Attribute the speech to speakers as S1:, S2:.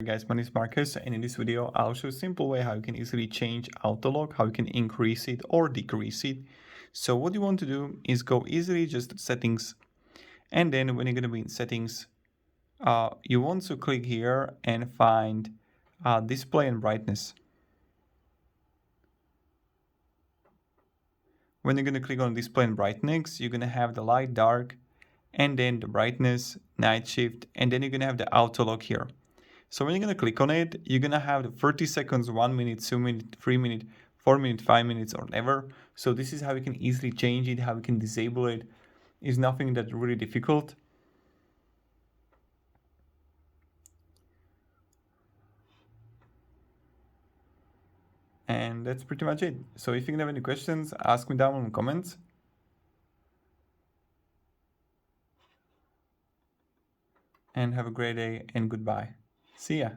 S1: guys, my name is Marcus, and in this video I'll show a simple way how you can easily change auto lock, how you can increase it or decrease it. So what you want to do is go easily just settings, and then when you're going to be in settings, you want to click here and find display and brightness. When you're going to click on display and brightness, you're going to have the light, dark, and then the brightness, night shift, and then you're going to have the auto lock here. So when you're going to click on it, you're going to have the 30 seconds, 1 minute, 2 minutes, 3 minutes, 4 minutes, 5 minutes, or whatever. So this is how you can easily change it, how you can disable it. It's nothing that's really difficult. And that's pretty much it. So if you have any questions, ask me down in the comments. And have a great day and goodbye. See ya.